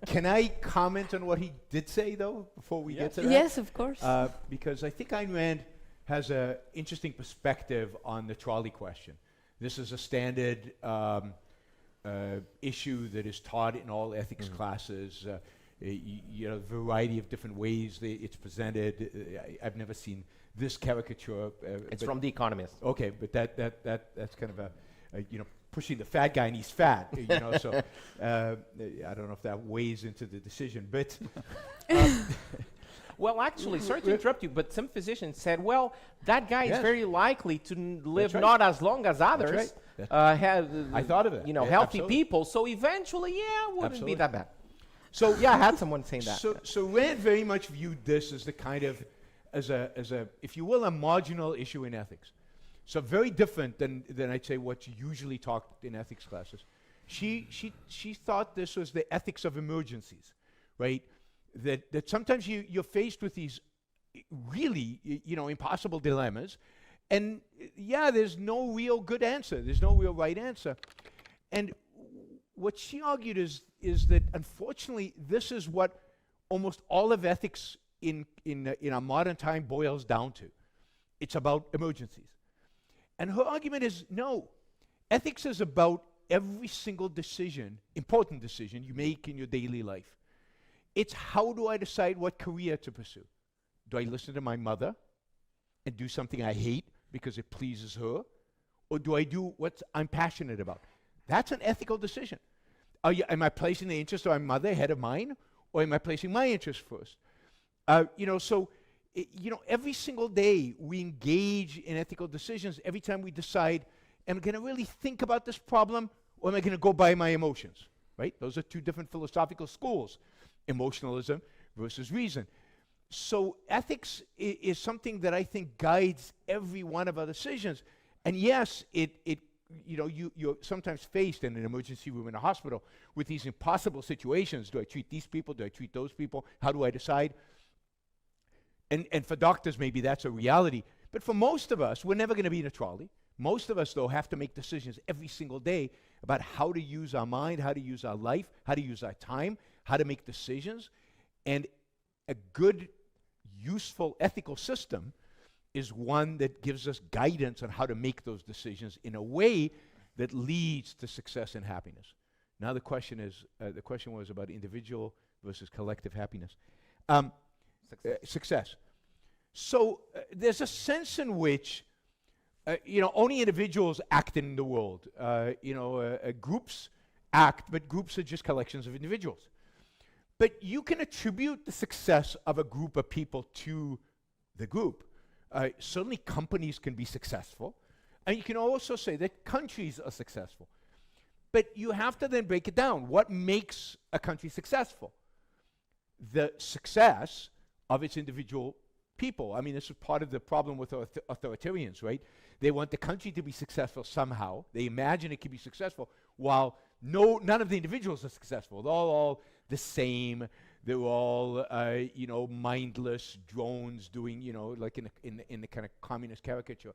Can I comment on what he did say, though, before we get to that? Yes, of course. Because I think Ayn Rand has an interesting perspective on the trolley question. This is a standard issue that is taught in all ethics classes. You know, variety of different ways it's presented. I've never seen this caricature. It's from The Economist. Okay, but that's kind of a you know, pushing the fat guy and he's fat. You know, so I don't know if that weighs into the decision, but. Well, actually, sorry to interrupt you, but some physicians said, well, that guy is very likely to live not as long as others. I thought of it. You know, healthy people. So eventually, it wouldn't be that bad. So yeah, I had someone saying that. So Rand very much viewed this as the kind of, as a, if you will, a marginal issue in ethics. So very different than I'd say what's usually taught in ethics classes. She thought this was the ethics of emergencies, right? That sometimes you're faced with these really, you know, impossible dilemmas, and there's no real good answer. There's no real right answer. And what she argued is that unfortunately this is what almost all of ethics in our modern time boils down to. It's about emergencies. And her argument is no. Ethics is about every single decision, important decision you make in your daily life. It's how do I decide what career to pursue? Do I listen to my mother and do something I hate because it pleases her? Or do I do what I'm passionate about? That's an ethical decision. Am I placing the interest of my mother ahead of mine? Or am I placing my interest first? You know, so, you know, every single day we engage in ethical decisions. Every time we decide, am I going to really think about this problem? Or am I going to go by my emotions? Right? Those are two different philosophical schools. Emotionalism versus reason. So ethics is something that I think guides every one of our decisions. And yes, you know, you're sometimes faced in an emergency room in a hospital with these impossible situations. Do I treat these people? Do I treat those people? How do I decide? And for doctors, maybe that's a reality. But for most of us, we're never going to be in a trolley. Most of us, though, have to make decisions every single day about how to use our mind, how to use our life, how to use our time, how to make decisions. And a good, useful ethical system is one that gives us guidance on how to make those decisions in a way that leads to success and happiness. Now the question was about individual versus collective happiness. Success. So there's a sense in which you know, only individuals act in the world. You know, groups act, but groups are just collections of individuals. But you can attribute the success of a group of people to the group. Certainly companies can be successful, and you can also say that countries are successful. But you have to then break it down. What makes a country successful? The success of its individual people. I mean, this is part of the problem with authoritarians, right? They want the country to be successful somehow. They imagine it can be successful, while none of the individuals are successful. They're all the same. They're all, you know, mindless drones doing, you know, like in the kind of communist caricature.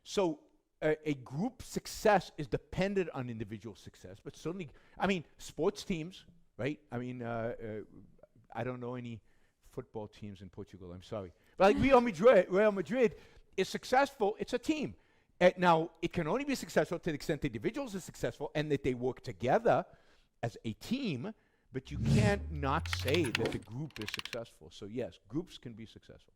So a group success is dependent on individual success, but certainly, I mean, sports teams, right? I mean, I don't know any football teams in Portugal, I'm sorry. But like Real Madrid is successful, it's a team. Now, it can only be successful to the extent the individuals are successful and that they work together as a team, but you can't not say that the group is successful. So yes, groups can be successful.